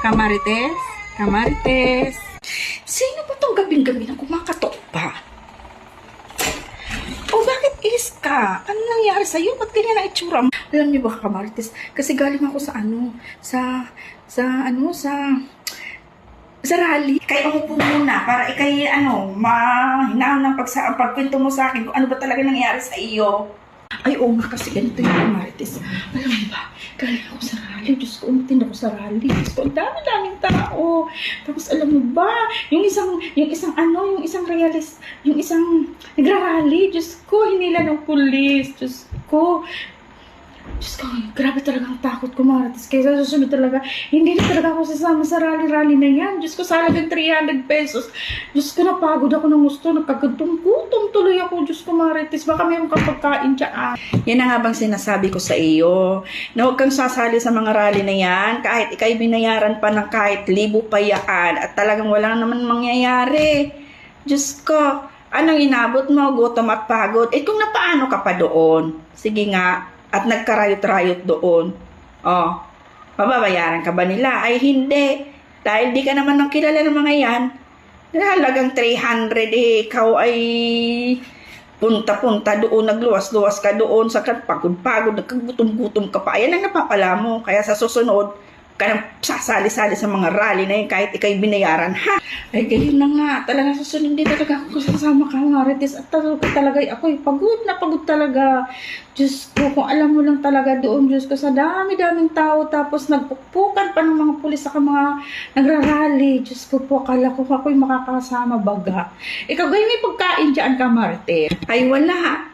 Kamarites? Kamarites? Sino ba tong gabing-gabi na kumakatok pa? O bakit iska? Ano nangyari sa'yo? Ba't ganyan ang itsura mo? Alam niyo ba, Kamarites? Kasi galing ako sa rally. Kaya umupo muna para ikay, mahinaan ng pagkwento mo sa akin kung ano ba talaga nangyari sa iyo. Ay, oo nga, kasi ganito yung Kamarites. Alam mo ba, galing ako sa rally. Diyos ko, umutin ako sa rally. Diyos ko, ang dami-daming tao. Tapos alam mo ba, yung isang nagra-rally. Diyos ko, hinila ng pulis. Diyos ko, grabe talaga ang takot ko, Marites. Kaya sa susunod talaga, hindi na talaga ako sasama sa rally-rally na yan. Diyos ko, sa halagang 300 pesos. Diyos ko, napagod ako ng gusto. Nagkagutong-gutom tuloy ako. Diyos ko, Marites. Baka mayroon kang pagkain dyan. Yan na nga bang sinasabi ko sa iyo. Na huwag kang sasali sa mga rally na yan. Kahit ikay binayaran pa ng kahit libo pa yan. At talagang wala naman mangyayari. Diyos ko, anong inabot mo? Gutom at pagod. Eh kung napaano ka pa doon? Sige nga. At nagkarayot-rayot doon. Oh, mababayaran ka ba nila? Ay hindi. Dahil di ka naman nang kilala ng mga yan. Halagang 300 ikaw ay punta-punta doon, nagluwas-luwas ka doon, sa pagod-pagod, nagkagutom-gutom ka pa. Ayan ang napapala mo. Kaya sa susunod, ka nang sasali-sali sa mga rally na yun kahit ikay binayaran, ha? Ay, ganyan na nga. Talaga susunod din talaga ako kasama ka, Marites. At talaga ako'y pagod na pagod talaga. Diyos ko, kung alam mo lang talaga doon, Diyos ko, sa dami-daming tao, tapos nagpukpukan pa ng mga pulis sa mga nagrarally. Diyos ko po, akala ko ako'y makakasama baga. Ikaw, ganyan may pagkain dyan ka, Marites? Ay, wala.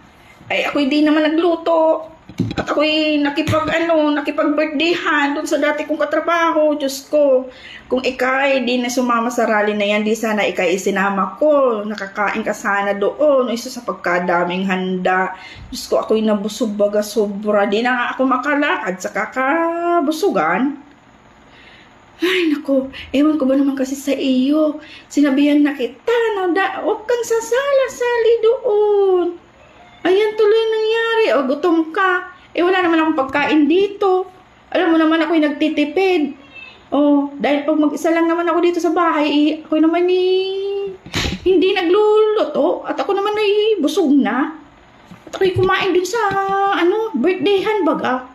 Ay, ako'y di naman nagluto. At ako'y nakipag-birthdayhan doon sa dati kong katrabaho. Diyos ko, kung ikay di na sumama sa rally na yan, di sana ikay isinama ko. Nakakain ka sana doon. Isa sa pagkadaming handa. Diyos ko, ako'y nabusog baga sobra. Di na nga ako makalakad sa kakabusugan. Ay, naku, ewan ko ba naman kasi sa iyo. Sinabihan na kita, huwag kang sasala-sali doon. Ayan tuloy nangyari. O, gutom ka. Eh, wala naman akong pagkain dito. Alam mo naman ako'y nagtitipid. O, dahil pag mag-isa lang naman ako dito sa bahay, ako'y naman hindi nagluluto. At ako naman ay busog na. At ako'y kumain din sa, birthday handbag,